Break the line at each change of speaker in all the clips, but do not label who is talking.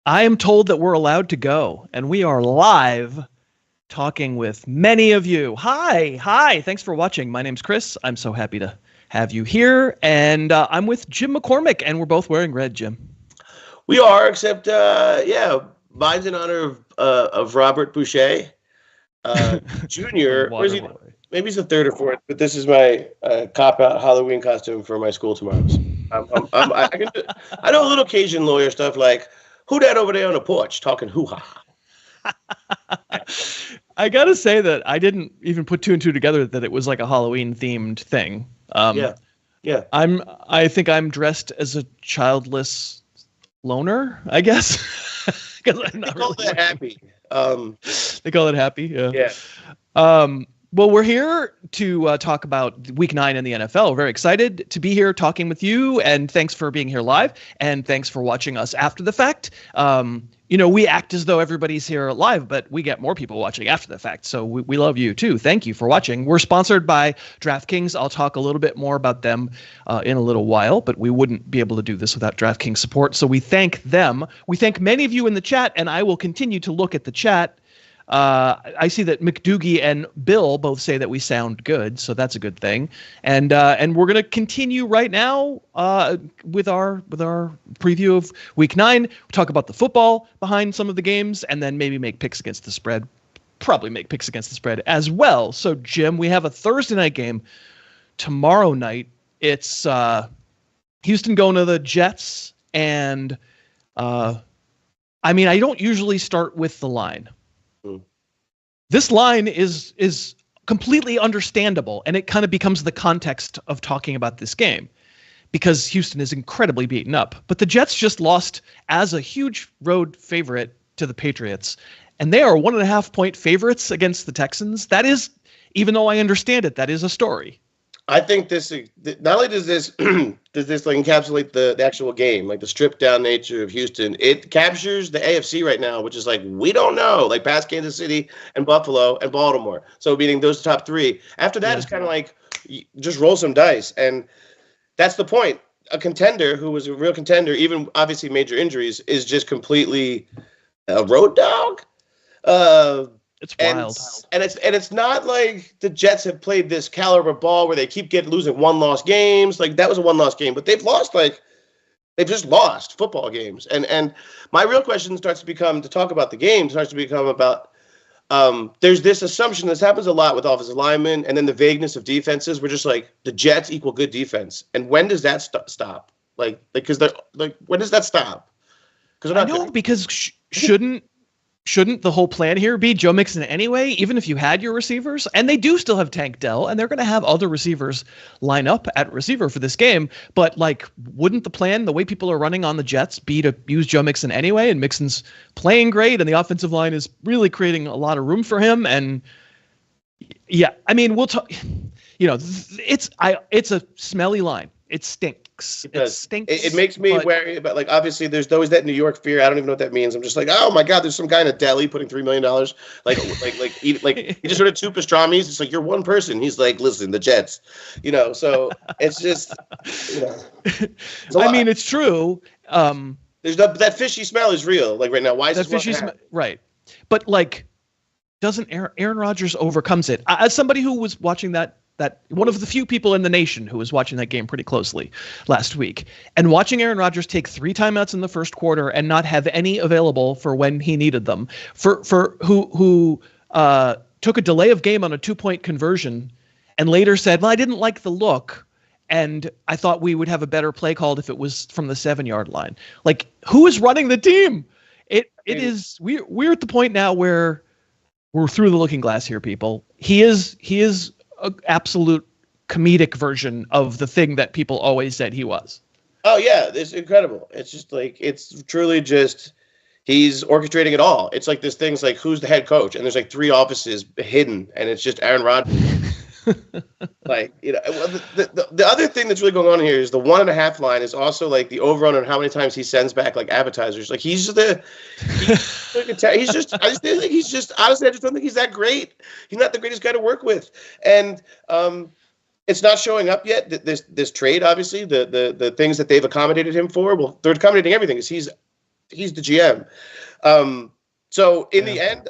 I am told that we're allowed to go, and we are live talking with many of you. Hi. Thanks for watching. My name's Chris. I'm so happy to have you here, and I'm with Jim McCormick, and we're both wearing red, Jim.
We are, except, mine's in honor of Robert Boucher, Jr. Where's he? Maybe he's the third or fourth, but this is my cop-out Halloween costume for my school tomorrow. So I know a little Cajun lawyer stuff like, who that over there on the porch talking hoo-ha?
I gotta say that I didn't even put two and two together that it was like a Halloween-themed thing.
Yeah.
I think I'm dressed as a childless loner, I guess. Because I'm not really
that happy.
They call it happy.
Yeah.
Well, we're here to talk about Week 9 in the NFL. We're very excited to be here talking with you, and thanks for being here live, and thanks for watching us after the fact. We act as though everybody's here live, but we get more people watching after the fact, so we love you too. Thank you for watching. We're sponsored by DraftKings. I'll talk a little bit more about them in a little while, but we wouldn't be able to do this without DraftKings support, so we thank them. We thank many of you in the chat, and I will continue to look at the chat. I see that McDoogie and Bill both say that we sound good, so that's a good thing. And we're going to continue right now with our preview of Week 9. We'll talk about the football behind some of the games, and then maybe make picks against the spread. Probably make picks against the spread as well. So, Jim, we have a Thursday night game tomorrow night. It's Houston going to the Jets, and I don't usually start with the line. This line is completely understandable, and it kind of becomes the context of talking about this game because Houston is incredibly beaten up. But the Jets just lost as a huge road favorite to the Patriots, and they are 1.5-point favorites against the Texans. That is, even though I understand it, that is a story.
I think this not only does this like encapsulate the actual game, like the stripped down nature of Houston, it captures the AFC right now, which is like, we don't know, like past Kansas City and Buffalo and Baltimore. So meaning those top three. After that, It's kind of like just roll some dice. And that's the point. A contender who was a real contender, even obviously major injuries, is just completely a road dog.
It's wild.
And it's not like the Jets have played this caliber ball where they keep losing one-loss games. Like, that was a one-loss game, but they've just lost football games. And my real question starts to become, to talk about the game, starts to become about, there's this assumption, this happens a lot with offensive linemen, and then the vagueness of defenses. We're just like, the Jets equal good defense. And when does that stop? Because when does that stop?
Because Shouldn't the whole plan here be Joe Mixon anyway, even if you had your receivers? And they do still have Tank Dell, and they're going to have other receivers line up at receiver for this game. But, wouldn't the plan, the way people are running on the Jets, be to use Joe Mixon anyway? And Mixon's playing great, and the offensive line is really creating a lot of room for him. And, we'll talk. It's a smelly line. It stinks.
It stinks. It makes me wary about, obviously there's always that New York fear. I don't even know what that means. I'm just like, oh my God, there's some guy in a deli putting $3 million. He just ordered 2 pastrami's. It's like, you're one person. He's like, listen, the Jets, so it's just,
it's true.
There's that fishy smell is real. Right now, why is that fishy smell?
Right. But doesn't Aaron Rodgers overcomes it? As somebody who was watching that one of the few people in the nation who was watching that game pretty closely last week, and watching Aaron Rodgers take 3 timeouts in the first quarter and not have any available for when he needed them, for who took a delay of game on a 2-point conversion and later said, well, I didn't like the look, and I thought we would have a better play called if it was from the 7-yard line. Who is running the team? We're at the point now where we're through the looking glass here, people. He is an absolute comedic version of the thing that people always said he was.
Oh yeah, it's incredible. It's just it's truly just, he's orchestrating it all. It's like this thing's like, who's the head coach? And there's 3 offices hidden, and it's just Aaron Rodgers. The other thing that's really going on here is the 1.5 line is also the over on how many times he sends back appetizers. He's just honestly, I just don't think he's that great. He's not the greatest guy to work with. And it's not showing up yet. This trade, obviously, the things that they've accommodated him for, well, they're accommodating everything. He's he's the GM. So in the end,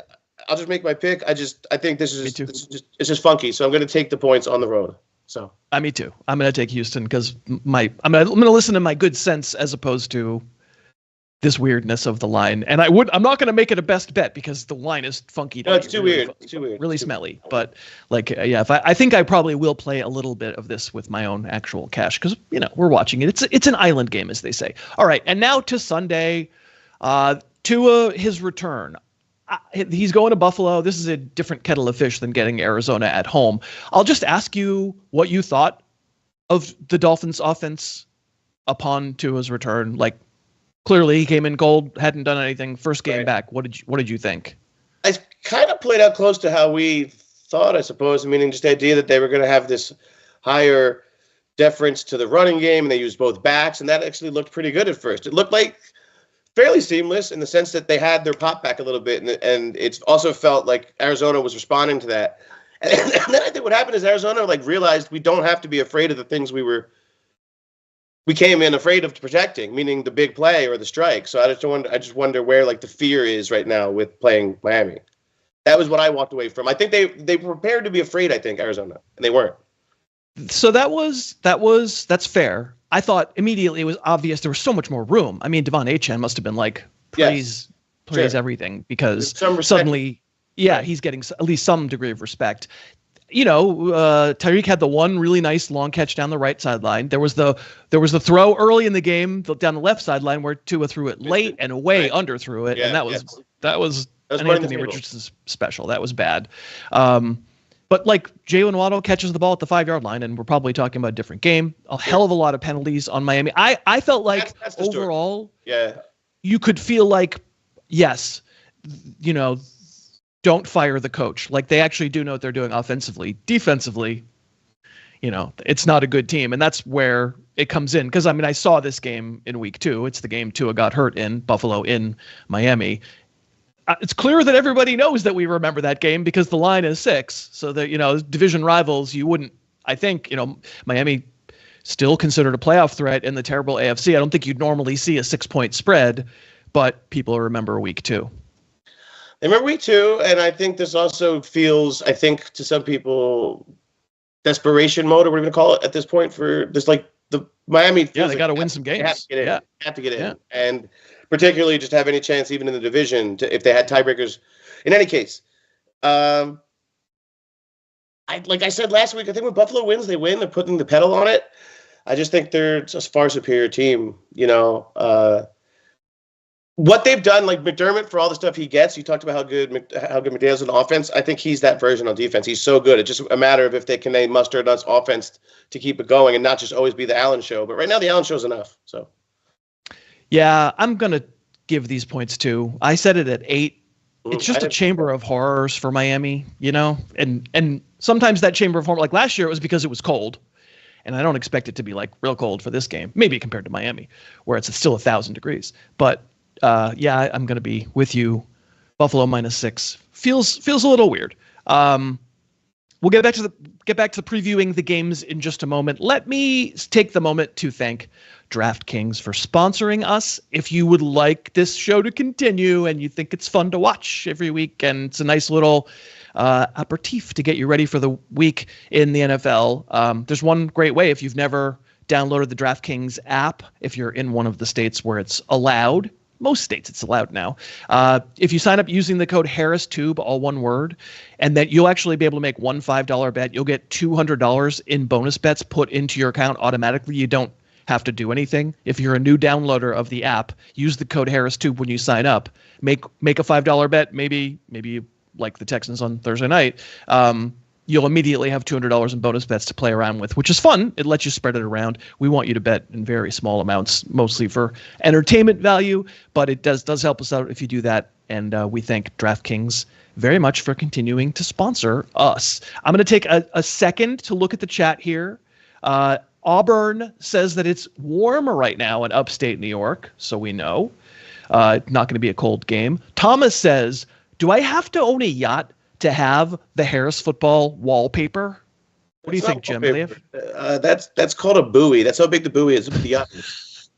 I'll just make my pick. I think this is it's just funky. So I'm going to take the points on the road. So
me too. I'm going to take Houston because I'm going to listen to my good sense as opposed to this weirdness of the line. And I'm not going to make it a best bet because the line is funky.
No, it's too weird. It's too weird.
Really smelly. But I think I probably will play a little bit of this with my own actual cash because we're watching it. It's an island game, as they say. All right, and now to Sunday. Tua, his return. He's going to Buffalo. This is a different kettle of fish than getting Arizona at home. I'll just ask you what you thought of the Dolphins' offense upon Tua's return. Like, clearly he came in cold, hadn't done anything. First game back. What did you think?
I kind of played out close to how we thought, I suppose. Meaning just the idea that they were going to have this higher deference to the running game, and they used both backs, and that actually looked pretty good at first. It looked like fairly seamless in the sense that they had their pop back a little bit, and it also felt like Arizona was responding to that. And then I think what happened is Arizona realized we don't have to be afraid of the things we came in afraid of protecting, meaning the big play or the strike. So I just wonder where the fear is right now with playing Miami. That was what I walked away from. I think they were prepared to be afraid. I think Arizona, and they weren't.
So that's fair. I thought immediately it was obvious there was so much more room. I mean, Devon Achane must have been praise everything because suddenly, he's getting at least some degree of respect. Tyreek had the one really nice long catch down the right sideline. There was the throw early in the game down the left sideline where Tua threw it late and way underthrew it, and that was an Anthony Richardson special. That was bad. But Jalen Waddle catches the ball at the 5-yard line, and we're probably talking about a different game. A hell of a lot of penalties on Miami. I felt like that's overall, you could feel yes, don't fire the coach. They actually do know what they're doing offensively. Defensively, it's not a good team, and that's where it comes in. Because I saw this game in week 2. It's the game Tua got hurt in Buffalo in Miami. It's clear that everybody knows that we remember that game because the line is 6. So that, division rivals, you wouldn't, I think, Miami still considered a playoff threat in the terrible AFC. I don't think you'd normally see a 6-point spread, but people remember week 2.
They remember week 2. And I think this also feels, I think to some people, desperation mode or whatever you call it at this point for this, the Miami.
They got to win some games.
They have to get in. Have to get in. And particularly just have any chance even in the division if they had tiebreakers. In any case, like I said last week, I think when Buffalo wins, they win. They're putting the pedal on it. I just think they're a far superior team. What they've done, McDermott, for all the stuff he gets, you talked about how good McDaniel's on offense. I think he's that version on defense. He's so good. It's just a matter of if they can muster enough offense to keep it going and not just always be the Allen show. But right now, the Allen show's enough. So.
Yeah, I'm going to give these points too. I said it at 8. It's just a chamber of horrors for Miami, and sometimes that chamber of horror, last year, it was because it was cold, and I don't expect it to be real cold for this game, maybe compared to Miami, where it's still 1,000 degrees. But I'm going to be with you. Buffalo -6 feels a little weird. We'll get back to previewing the games in just a moment. Let me take the moment to thank DraftKings for sponsoring us. If you would like this show to continue and you think it's fun to watch every week and it's a nice little aperitif to get you ready for the week in the NFL, there's one great way. If you've never downloaded the DraftKings app, if you're in one of the states where it's allowed, most states it's allowed now. If you sign up using the code HarrisTube, all one word, and that you'll actually be able to make one $5 bet, you'll get $200 in bonus bets put into your account automatically. You don't have to do anything. If you're a new downloader of the app, use the code HarrisTube when you sign up. Make a $5 bet. Maybe you like the Texans on Thursday night. You'll immediately have $200 in bonus bets to play around with, which is fun. It lets you spread it around. We want you to bet in very small amounts, mostly for entertainment value, but it does help us out if you do that. And we thank DraftKings very much for continuing to sponsor us. I'm going to take a second to look at the chat here. Auburn says that it's warmer right now in upstate New York, so we know. Not going to be a cold game. Thomas says, do I have to own a yacht to have the Harris football wallpaper? What do you think, Jim?
That's called a buoy. That's how big the buoy is. The yacht is.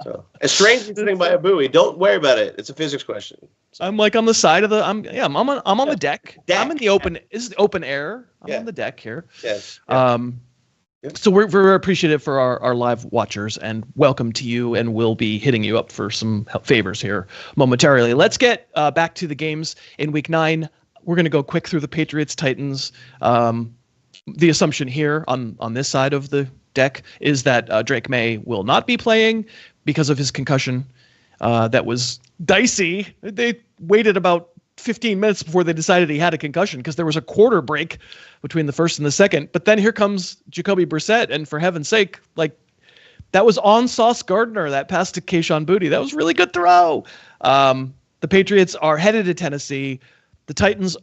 So a strange sitting by a buoy. Don't worry about it. It's a physics question. So.
I'm like on the side of the. I'm on the deck. I'm in the open. This is open air. I'm on the deck here.
Yes.
So we're appreciative for our live watchers and welcome to you. And we'll be hitting you up for some favors here momentarily. Let's get back to the games in Week 9. We're going to go quick through the Patriots Titans. The assumption here on this side of the deck is that Drake May will not be playing because of his concussion. That was dicey. They waited about 15 minutes before they decided he had a concussion because there was a quarter break between the first and the second. But then here comes Jacoby Brissett, and for heaven's sake, like that was on Sauce Gardner, that pass to Kayshon Boutte. That was a really good throw. The Patriots are headed to Tennessee. The Titans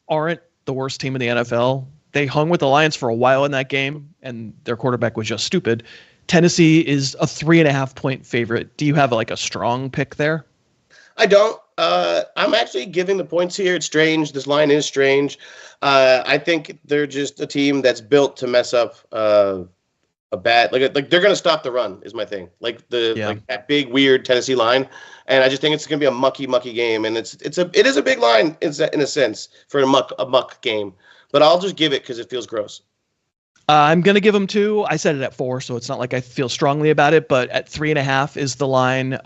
aren't the worst team in the NFL. They hung with the Lions for a while in that game, and their quarterback was just stupid. Tennessee is a 3.5-point favorite. Do you have like a strong pick there?
I don't. I'm actually giving the points here. It's strange. This line is strange. I think they're just a team that's built to mess up a bad like they're going to stop the run is my thing. Like that big weird Tennessee line, and I just think it's going to be a mucky game. And it is a big line in a sense for a muck game. But I'll just give it because it feels gross.
I'm going to give them 2. I said it at 4, so it's not like I feel strongly about it. But at 3.5 is the line.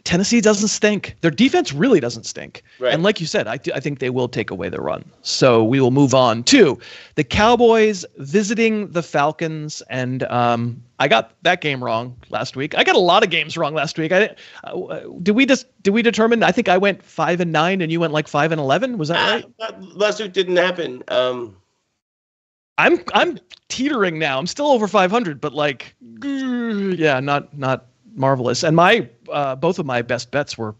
Tennessee doesn't stink. Their defense really doesn't stink. Right. And like you said, I think they will take away the run. So we will move on to the Cowboys visiting the Falcons. And I got that game wrong last week. I got a lot of games wrong last week. Did we determine? I think I went 5-9 and you went like 5-11. Was that right?
Last week didn't happen.
I'm teetering now. I'm still over 500, but like, not marvelous. And my both of my best bets were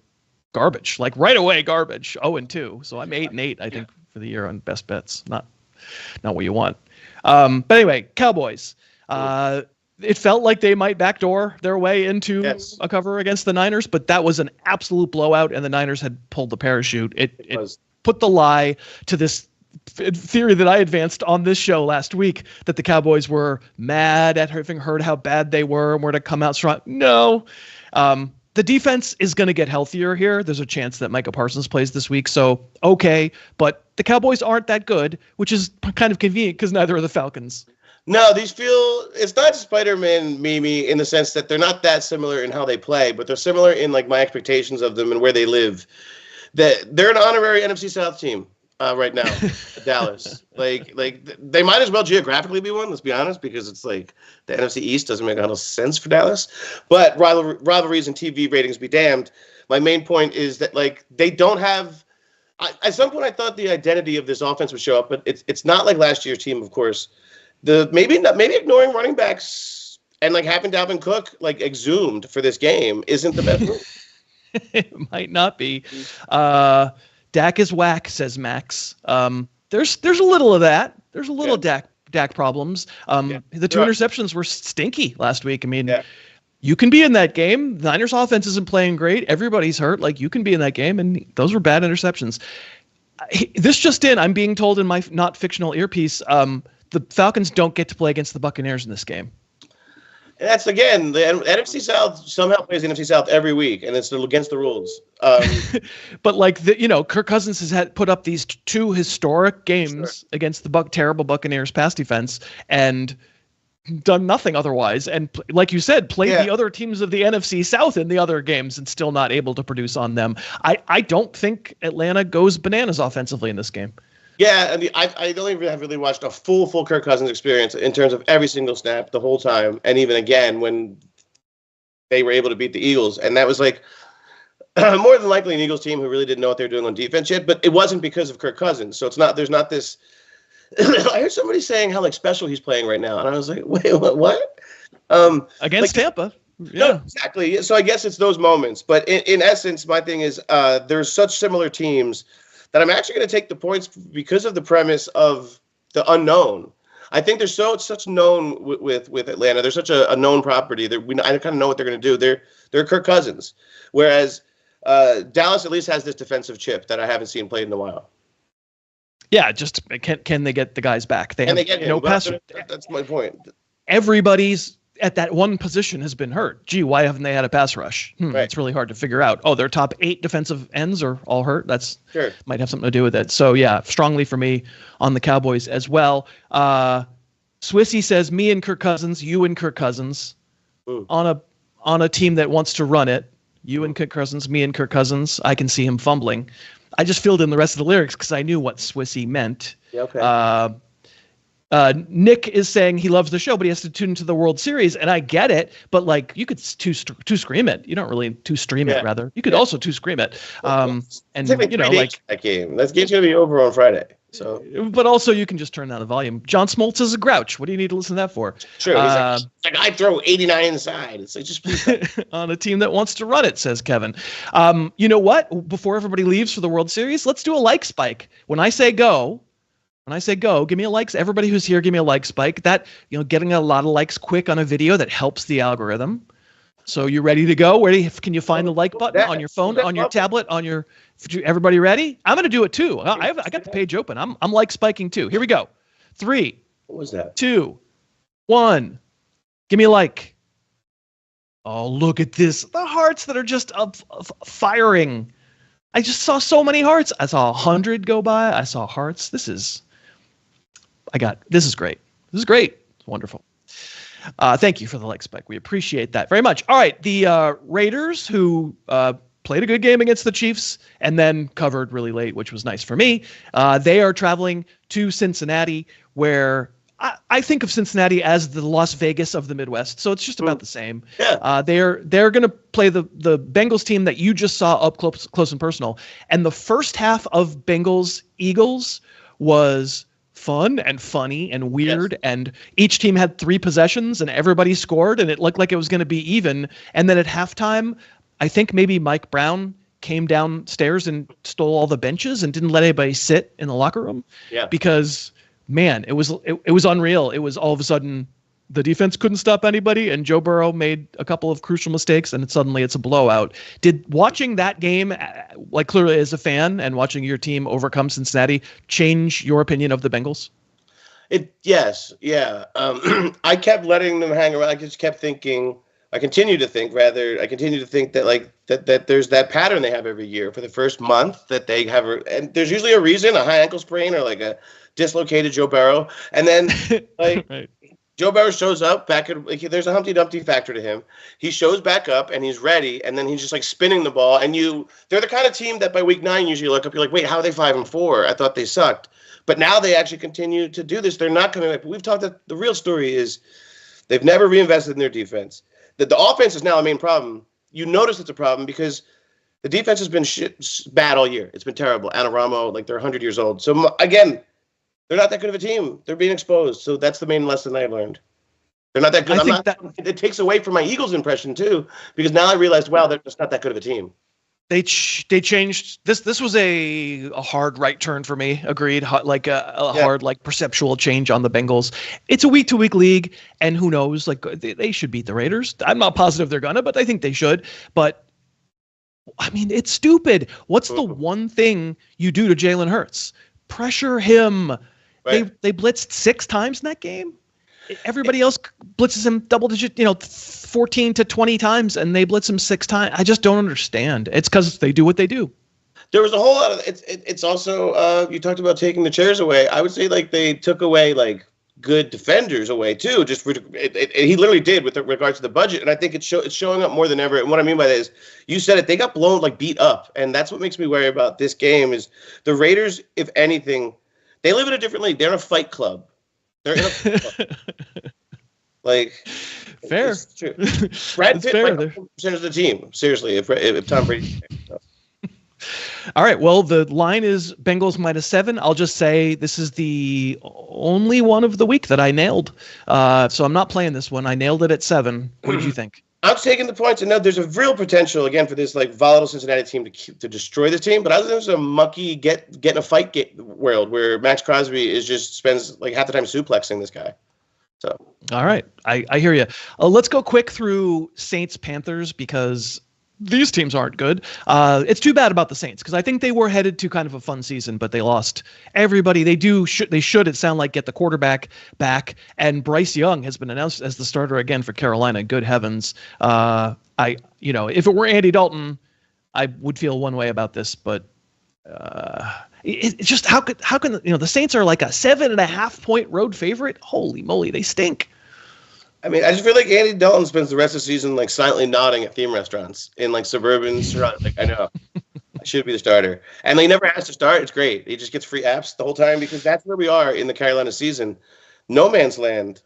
garbage, like right away garbage. 0-2. So I'm 8-8, I think, for the year on best bets. Not what you want. But anyway, Cowboys. It felt like they might backdoor their way into a cover against the Niners, but that was an absolute blowout, and the Niners had pulled the parachute. It put the lie to this theory that I advanced on this show last week that the Cowboys were mad at having heard how bad they were and were to come out strong. No. The defense is going to get healthier here. There's a chance that Micah Parsons plays this week. So, okay. But the Cowboys aren't that good, which is kind of convenient because neither are the Falcons.
No, it's not Spider-Man Mimi in the sense that they're not that similar in how they play, but they're similar in like my expectations of them and where they live. That they're an honorary NFC South team. Right now, Dallas. Like they might as well geographically be one. Let's be honest, because it's like the NFC East doesn't make a lot of sense for Dallas. But rivalries and TV ratings be damned. My main point is that like they don't have. At some point, I thought the identity of this offense would show up, but it's not like last year's team. Of course, maybe ignoring running backs and like having Dalvin Cook like exhumed for this game isn't the best move.
It might not be. Dak is whack, says Max. There's a little of that. There's a little Dak problems. The 2 interceptions were stinky last week. I mean, you can be in that game. The Niners offense isn't playing great. Everybody's hurt. Like, you can be in that game, and those were bad interceptions. This just in, I'm being told in my not fictional earpiece, the Falcons don't get to play against the Buccaneers in this game.
And that's, again, the NFC South somehow plays the NFC South every week, and it's against the rules.
But, like, Kirk Cousins has put up these 2 historic games against the terrible Buccaneers pass defense and done nothing otherwise. And, like you said, played the other teams of the NFC South in the other games and still not able to produce on them. I don't think Atlanta goes bananas offensively in this game.
Yeah, and I don't even have really watched a full Kirk Cousins experience in terms of every single snap the whole time, and even again when they were able to beat the Eagles, and that was like more than likely an Eagles team who really didn't know what they were doing on defense yet. But it wasn't because of Kirk Cousins, so there's not this. I heard somebody saying how like special he's playing right now, and I was like, wait, what?
Against Tampa.
Yeah, no, exactly. So I guess it's those moments, but in essence, my thing is there's such similar teams that I'm actually going to take the points because of the premise of the unknown. I think there's such known with Atlanta. There's such a known property that I kind of know what they're going to do. They're Kirk Cousins, whereas Dallas at least has this defensive chip that I haven't seen played in a while.
Yeah, just can they get the guys back? They have no pass.
That's my point.
Everybody's at that one position has been hurt. Gee, why haven't they had a pass rush?
Right.
It's really hard to figure out. Oh, their top 8 defensive ends are all hurt. That's
Sure.
might have something to do with it. So yeah, strongly for me on the Cowboys as well. Swissy says me and Kirk Cousins, you and Kirk Cousins on a team that wants to run it. You and Kirk Cousins, me and Kirk Cousins. I can see him fumbling. I just filled in the rest of the lyrics because I knew what Swissy meant.
Yeah, okay.
Nick is saying he loves the show, but he has to tune into the World Series, and I get it. But like, you could two scream it. You don't really two stream it, rather. You could also two scream it. And you know, like
that game's gonna be over on Friday. So,
but also you can just turn down the volume. John Smoltz is a grouch. What do you need to listen to that for?
Sure. He's like I throw 89 inside. It's like just
on a team that wants to run it, says Kevin. You know what? Before everybody leaves for the World Series, let's do a like spike. When I say go, give me a likes. Everybody who's here, give me a like spike. That, you know, getting a lot of likes quick on a video, that helps the algorithm. So you ready to go? Can you find the like button on your phone, on your tablet, on your? Everybody ready? I'm gonna do it too. I got the page open. I'm like spiking too. Here we go. 3.
What was that?
2, 1. Give me a like. Oh, look at this! The hearts that are just firing. I just saw so many hearts. I saw 100 go by. I saw hearts. This is great. This is great. It's wonderful. Thank you for the like spike. We appreciate that very much. All right. The Raiders, who played a good game against the Chiefs and then covered really late, which was nice for me. They are traveling to Cincinnati, where I think of Cincinnati as the Las Vegas of the Midwest. So it's just about the same.
Yeah.
They're going to play the Bengals team that you just saw up close and personal. And the first half of Bengals-Eagles was fun and funny and weird, and each team had 3 possessions and everybody scored, and it looked like it was going to be even. And then at halftime, I think maybe Mike Brown came downstairs and stole all the benches and didn't let anybody sit in the locker room. Yeah. Because man, it was unreal. It was all of a sudden the defense couldn't stop anybody, and Joe Burrow made a couple of crucial mistakes, and suddenly it's a blowout. Did watching that game, like clearly as a fan, and watching your team overcome Cincinnati, change your opinion of the Bengals?
Yes. Yeah. I kept letting them hang around. I just kept thinking. I continue to think that that there's that pattern they have every year for the first month that they have, and there's usually a reason, a high ankle sprain or like a dislocated Joe Burrow, and then like. Right. Joe Burrow shows up back at, like, there's a Humpty Dumpty factor to him. He shows back up and he's ready, and then he's just like spinning the ball. And they're the kind of team that by week 9 usually look up, you're like, wait, how are they 5-4? I thought they sucked, but now they actually continue to do this. They're not coming back. But we've talked that the real story is they've never reinvested in their defense. The offense is now a main problem. You notice it's a problem because the defense has been bad all year. It's been terrible. Anaramo, like they're 100 years old. So again. They're not that good of a team. They're being exposed. So that's the main lesson I've learned. They're not that good. It takes away from my Eagles impression too, because now I realized, wow, they're just not that good of a team.
They changed this. This was a hard right turn for me. Agreed. Like a hard, like perceptual change on the Bengals. It's a week-to-week league, and who knows? Like they should beat the Raiders. I'm not positive they're gonna, but I think they should. But I mean, it's stupid. What's the one thing you do to Jalen Hurts? Pressure him. Right. They blitzed 6 times in that game. Everybody else blitzes him double digit, 14 to 20 times, and they blitz him 6 times. I just don't understand. It's because they do what they do.
There was a whole lot of it's also you talked about taking the chairs away. I would say like they took away like good defenders away too. Just he literally did with regards to the budget, and I think it's showing up more than ever. And what I mean by that is, you said it. They got blown, like beat up, and that's what makes me worry about this game. Is the Raiders, if anything. They live in a different league. They're in a fight club. They're in a fight club. Like,
fair.
It's true. Brad Pitt, like 100% of the team. Seriously, if Tom Brady.
All right. Well, the line is Bengals -7. I'll just say this is the only one of the week that I nailed. So I'm not playing this one. I nailed it at 7. What did you think?
I'm taking the points, and no, there's a real potential again for this like volatile Cincinnati team to destroy this team. But I think there's a mucky get in a fight world where Max Crosby spends like half the time suplexing this guy. So all
right, I hear you. Let's go quick through Saints Panthers because these teams aren't good. It's too bad about the Saints because I think they were headed to kind of a fun season, but they lost everybody. They should it sound like get the quarterback back, and Bryce Young has been announced as the starter again for Carolina. Good heavens. If it were Andy Dalton, I would feel one way about this, but it's just how can the Saints are like a 7.5 point road favorite? Holy moly, they stink.
I mean, I just feel like Andy Dalton spends the rest of the season like silently nodding at theme restaurants in like suburban. Like, I know I should be the starter, and he never has to start. It's great. He just gets free apps the whole time because that's where we are in the Carolina season. No man's land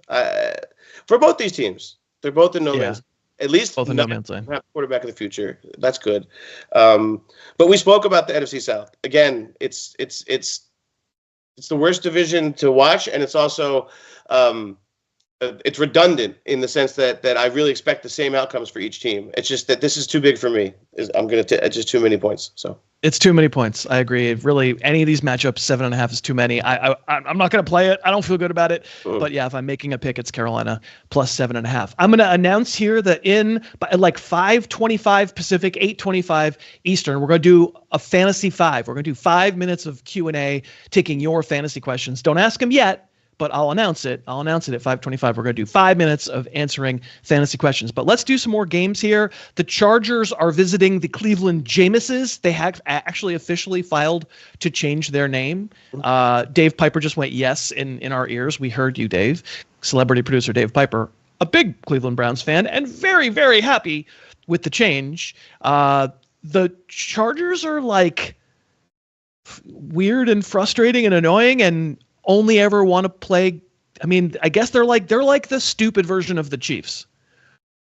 for both these teams. They're both in no man's. At least
both in no man's land.
Have quarterback of the future. That's good. But we spoke about the NFC South again. It's the worst division to watch, and it's also it's redundant in the sense that I really expect the same outcomes for each team. It's just that this is too big for me. It's just too many points. So
it's too many points. I agree. Really, any of these matchups, 7.5 is too many. I'm not going to play it. I don't feel good about it. But yeah, if I'm making a pick, it's Carolina plus 7.5. I'm going to announce here that at like 5:25 Pacific, 8:25 Eastern, we're going to do a fantasy 5. We're going to do 5 minutes of Q&A, taking your fantasy questions. Don't ask them yet, but I'll announce it. At 5:25. We're going to do 5 minutes of answering fantasy questions. But let's do some more games here. The Chargers are visiting the Cleveland Jameses. They have actually officially filed to change their name. Dave Piper just went yes in our ears. We heard you, Dave. Celebrity producer Dave Piper, a big Cleveland Browns fan, and very, very happy with the change. The Chargers are like weird and frustrating and annoying and only ever want to play. I mean, I guess they're like the stupid version of the Chiefs.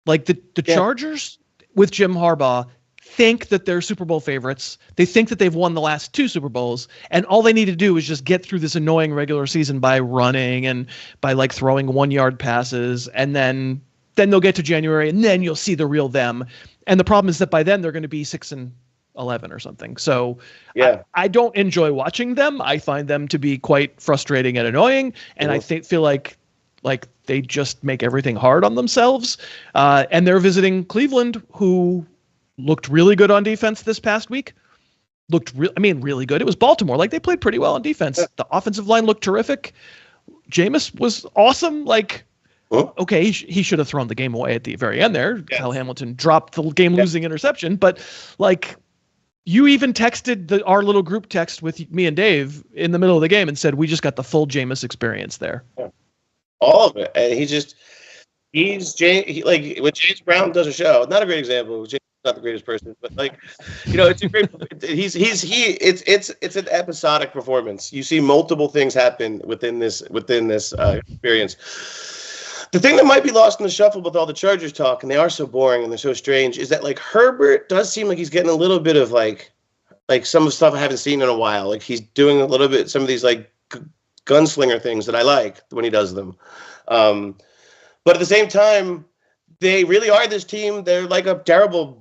Like the Chargers with Jim Harbaugh think that they're Super Bowl favorites. They think that they've won the last 2 Super Bowls, and all they need to do is just get through this annoying regular season by running and by like throwing 1-yard passes, and then they'll get to January, and then you'll see the real them. And the problem is that by then they're going to be 6-11 or something. So yeah, I don't enjoy watching them. I find them to be quite frustrating and annoying. And I feel like they just make everything hard on themselves. And they're visiting Cleveland, who looked really good on defense this past week. Really good. It was Baltimore. Like, they played pretty well on defense. The offensive line looked terrific. Jameis was awesome. Okay, he should have thrown the game away at the very end there. Yes. Kyle Hamilton dropped the game-losing interception. But, you even texted our little group text with me and Dave in the middle of the game and said, we just got the full Jameis experience there. Yeah. All of it. And
when James Brown does a show, not a great example. James is not the greatest person, but it's a great, it's an episodic performance. You see multiple things happen within this experience. The thing that might be lost in the shuffle with all the Chargers talk, and they are so boring and they're so strange, is that Herbert does seem like he's getting a little bit of like some stuff I haven't seen in a while. Like, he's doing a little bit some of these gunslinger things that I like when he does them. But at the same time, they really are this team. They're like a terrible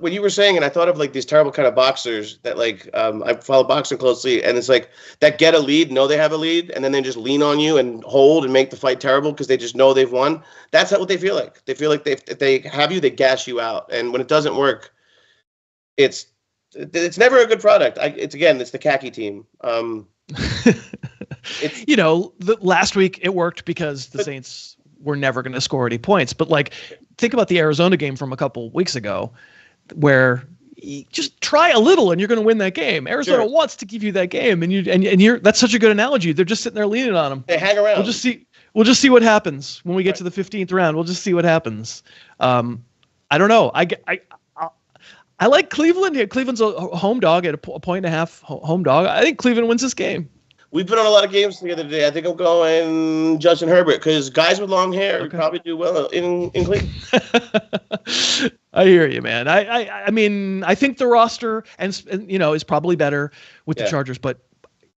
when you were saying it, I thought of these terrible kind of boxers that I follow boxing closely, and it's that get a lead, know they have a lead, and then they just lean on you and hold and make the fight terrible because they just know they've won. That's what they feel like. They feel like if they have you, they gas you out, and when it doesn't work, it's never a good product. It's the khaki team.
Last week it worked because the Saints were never going to score any points. But think about the Arizona game from a couple weeks ago, where you just try a little and you're going to win that game. Arizona wants to give you that game, and you're that's such a good analogy. They're just sitting there leaning on them.
They hang around.
We'll just see what happens when we get to the 15th round. We'll just see what happens. I don't know. I like Cleveland. Cleveland's a home dog at a 1.5 home dog. I think Cleveland wins this game.
We've been on a lot of games together today. I think I'm going Justin Herbert because guys with long hair probably do well in Cleveland.
I hear you, man. I think the roster is probably better with the Chargers, but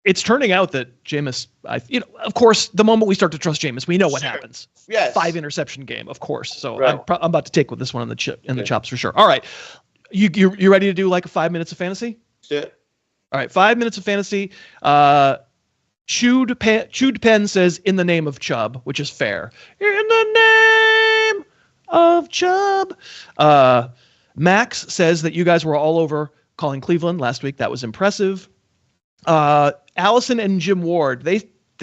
it's turning out that Jameis. Of course, the moment we start to trust Jameis, we know what happens. Yes, 5 interception game, of course. So I'm about to take with this one in the chops for sure. All right, you ready to do a 5 minutes of fantasy?
Yeah.
All right, 5 minutes of fantasy. Chewed Pen says, in the name of Chubb, which is fair. In the name of Chubb. Max says that you guys were all over calling Cleveland last week. That was impressive. Allison and Jim Ward, they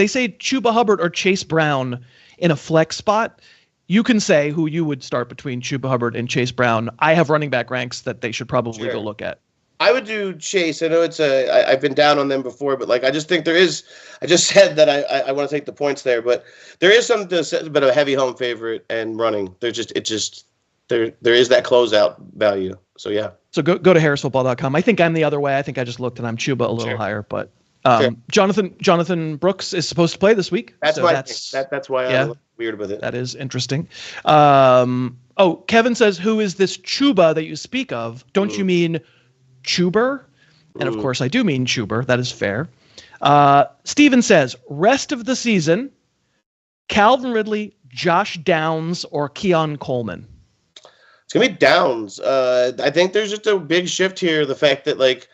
say Chuba Hubbard or Chase Brown in a flex spot. You can say who you would start between Chuba Hubbard and Chase Brown. I have running back ranks that they should probably go look at.
I would do Chase. I know I've been down on them before, but like I just think there is. I just said that I want to take the points there, but there is something to say about a heavy home favorite and running. There is that closeout value. So yeah.
So go to harrisfootball.com. I think I'm the other way. I think I just looked and I'm Chuba a little higher, but Jonathan Brooks is supposed to play this week.
That's why I'm a little weird with it.
That is interesting. Kevin says, who is this Chuba that you speak of? Don't you mean Chuber? And of course I do mean Chuber. That is fair. Steven says, rest of the season, Calvin Ridley, Josh Downs, or Keon Coleman?
It's going to be Downs. I think there's just a big shift here. The fact that like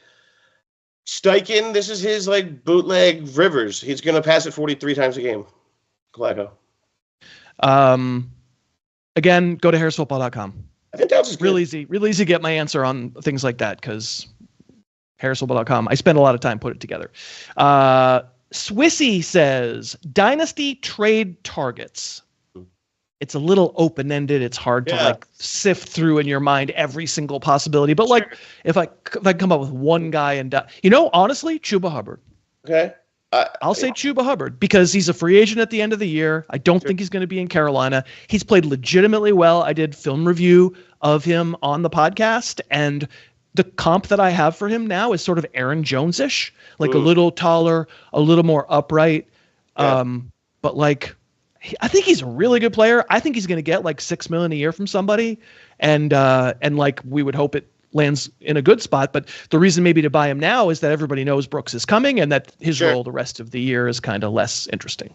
Steichen, this is his like bootleg Rivers. He's going to pass it 43 times a game. Flacco.
Again, go to harrisfootball.com.
I think Downs is good.
Real easy to get my answer on things like that because harrisfootball.com. I spend a lot of time putting it together. Swissy says, dynasty trade targets. It's a little open-ended. It's hard to like sift through in your mind every single possibility. But like, if I come up with one guy and honestly, Chuba Hubbard.
Okay.
I'll say Chuba Hubbard because he's a free agent at the end of the year. I don't think he's going to be in Carolina. He's played legitimately well. I did film review of him on the podcast, and the comp that I have for him now is sort of Aaron Jones-ish, like a little taller, a little more upright. But like, I think he's a really good player. I think he's going to get like $6 million a year from somebody, and like we would hope it lands in a good spot. But the reason maybe to buy him now is that everybody knows Brooks is coming and that his role the rest of the year is kind of less interesting.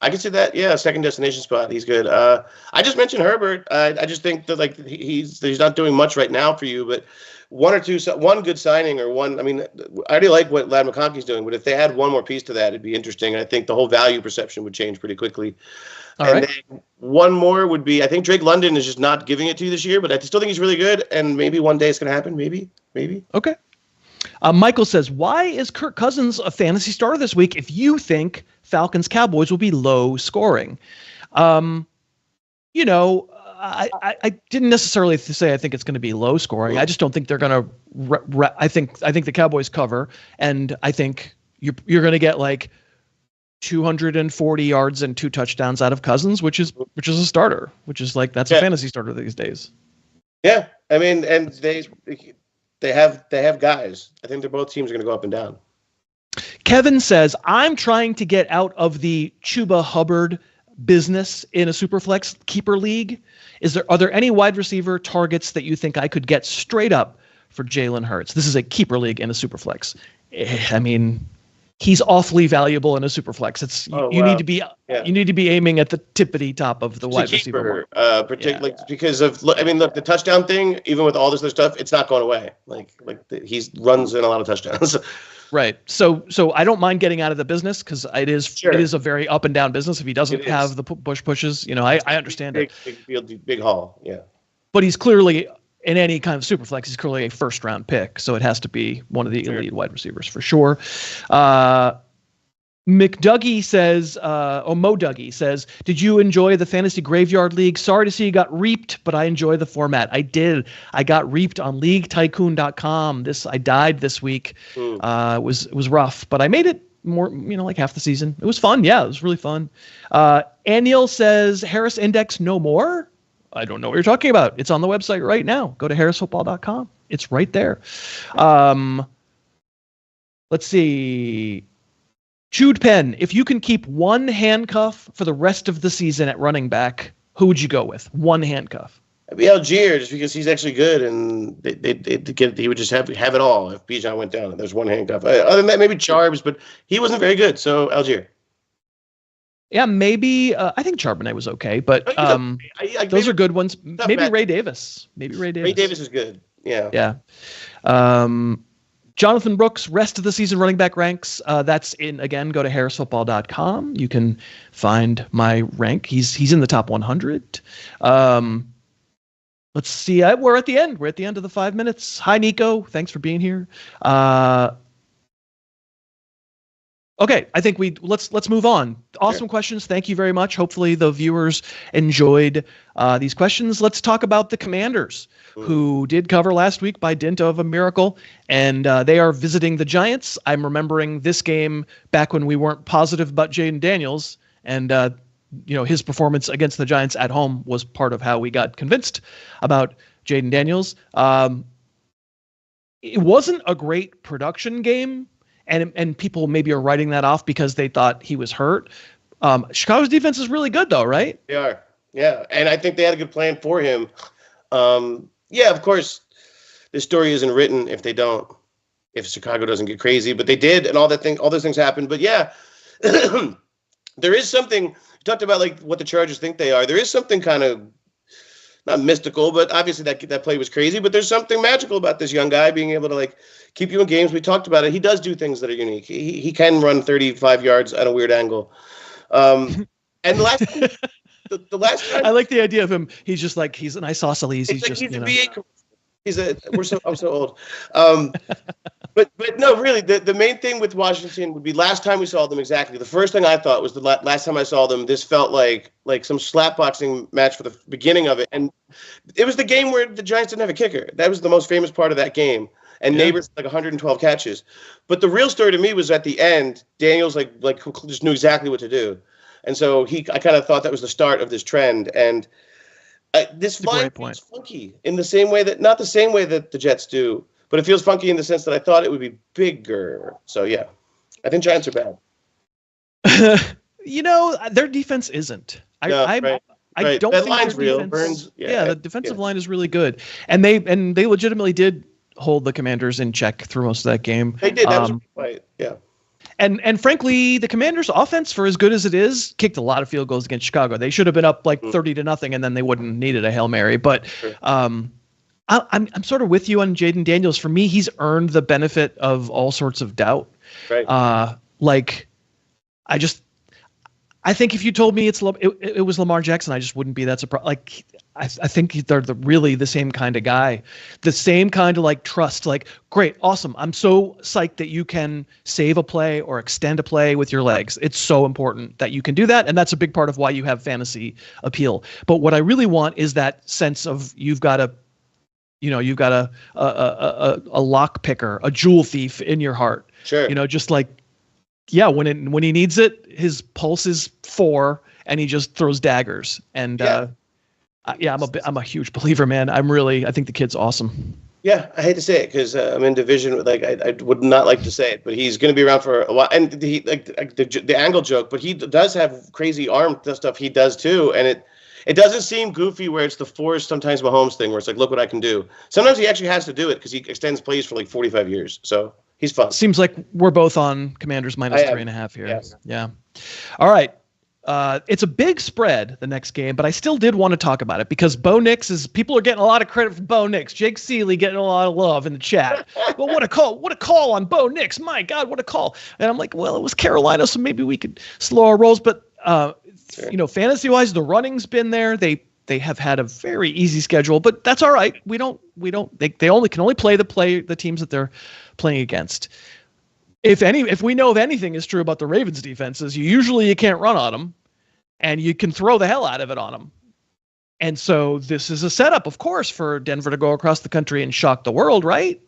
I can see that. Yeah. Second destination spot. He's good. I just mentioned Herbert. I just think that like he's not doing much right now for you, but one good signing or one, I mean, I already like what Ladd McConkey's doing, but if they had one more piece to that, it'd be interesting. I think the whole value perception would change pretty quickly. Then one more would be, I think Drake London is just not giving it to you this year, but I still think he's really good. And maybe one day it's going to happen. Maybe.
Okay. Michael says, why is Kirk Cousins a fantasy starter this week if you think Falcons Cowboys will be low scoring? I didn't necessarily say I think it's going to be low scoring. I just don't think they're going to. I think the Cowboys cover, and I think you're going to get like 240 yards and 2 touchdowns out of Cousins, which is a starter, which is like that's a fantasy starter these days.
Yeah, I mean, and they have guys. I think both teams are going to go up and down.
Kevin says, I'm trying to get out of the Chuba Hubbard business in a Superflex keeper league. Are there any wide receiver targets that you think I could get straight up for Jalen Hurts? This is a keeper league in a Superflex. I mean, he's awfully valuable in a Superflex. You need to be aiming at the tippity top of the wide receiver.
Particularly because of the touchdown thing. Even with all this other stuff, it's not going away. He runs in a lot of touchdowns.
Right. So I don't mind getting out of the business because it is a very up and down business. If he doesn't have the push pushes, I understand it.
Big field, big haul. Yeah.
But he's clearly in any kind of super flex, he's clearly a first round pick. So it has to be one of the elite wide receivers for sure. McDougie says, Mo Dougie says, did you enjoy the Fantasy Graveyard League? Sorry to see you got reaped, but I enjoy the format. I did. I got reaped on leaguetycoon.com. I died this week. It was rough, but I made it more, like half the season. It was fun. Yeah, it was really fun. Anil says, Harris Index no more? I don't know what you're talking about. It's on the website right now. Go to harrisfootball.com. It's right there. Let's see. Chewed Pen, if you can keep one handcuff for the rest of the season at running back, who would you go with? One handcuff.
It'd be Algier, just because he's actually good, and he would just have it all if Bijan went down. There's one handcuff. Other than that, maybe Charbs, but he wasn't very good, so Algier.
Yeah, maybe. I think Charbonnet was okay, but those are good ones. Maybe Ray Davis. Ray
Davis is good. Yeah.
Yeah. Jonathan Brooks, rest of the season running back ranks. That's in, again, go to harrisfootball.com. You can find my rank. He's in the top 100. Let's see. We're at the end. We're at the end of the 5 minutes. Hi, Nico. Thanks for being here. Okay, I think let's move on. Awesome questions. Thank you very much. Hopefully the viewers enjoyed these questions. Let's talk about the Commanders, who did cover last week by dint of a miracle, and they are visiting the Giants. I'm remembering this game back when we weren't positive about Jaden Daniels, and his performance against the Giants at home was part of how we got convinced about Jaden Daniels. It wasn't a great production game. And people maybe are writing that off because they thought he was hurt. Chicago's defense is really good, though, right?
They are, yeah. And I think they had a good plan for him. Of course, this story isn't written if Chicago doesn't get crazy, but they did, and all those things happened. But yeah, there is something. You talked about like what the Chargers think they are. There is something kind of not mystical, but obviously that play was crazy. But there's something magical about this young guy being able to like keep you in games. We talked about it. He does do things that are unique. He can run 35 yards at a weird angle. And the last time,
I like the idea of him. He's just like he's an isosceles. He's just
he's a VA. I'm so old. But no, really, the main thing with Washington would be last time we saw them exactly. The first thing I thought was the last time I saw them, this felt like some slapboxing match for the beginning of it. And it was the game where the Giants didn't have a kicker. That was the most famous part of that game. And Neighbors like 112 catches. But the real story to me was at the end, Daniels like just knew exactly what to do. And so I kind of thought that was the start of this trend. And this line feels funky in the same way not the same way that the Jets do, but it feels funky in the sense that I thought it would be bigger. So yeah, I think Giants are bad.
Their defense isn't. I don't
that
think
line's
their
real.
defense,
Burns,
the defensive line is really good, and they legitimately did hold the Commanders in check through most of that game.
They did. That was right. Yeah.
And frankly, the Commanders' offense, for as good as it is, kicked a lot of field goals against Chicago. They should have been up like 30-0, and then they wouldn't have needed a Hail Mary. But I'm sort of with you on Jaden Daniels. For me, he's earned the benefit of all sorts of doubt.
Right.
I think if you told me it was Lamar Jackson, I just wouldn't be that surprised. Like, I think they're really the same kind of guy, the same kind of like trust. Like, great, awesome. I'm so psyched that you can save a play or extend a play with your legs. It's so important that you can do that, and that's a big part of why you have fantasy appeal. But what I really want is that sense of you've got a lock picker, a jewel thief in your heart.
Sure.
Just like. Yeah, when he needs it, his pulse is 4, and he just throws daggers. And I'm a huge believer, man. I think the kid's awesome.
Yeah, I hate to say it because I'm in division. Like I would not like to say it, but he's going to be around for a while. And he the angle joke, but he does have crazy arm stuff. He does too, and it doesn't seem goofy where it's the force sometimes Mahomes thing where it's like, look what I can do. Sometimes he actually has to do it because he extends plays for like 45 years. So. He's fun. Seems
like we're both on Commanders minus 3.5 here. Yes. Yeah. All right. It's a big spread the next game, but I still did want to talk about it because Bo Nix people are getting a lot of credit for Bo Nix. Jake Seeley getting a lot of love in the chat. Well, what a call on Bo Nix. My God, what a call. And I'm like, well, it was Carolina, so maybe we could slow our rolls. But, fantasy wise, the running's been there. They have had a very easy schedule, but that's all right. They can only play the teams that they're playing against. If we know if anything is true about the Ravens defenses, you can't run on them, and you can throw the hell out of it on them. And so this is a setup, of course, for Denver to go across the country and shock the world, right?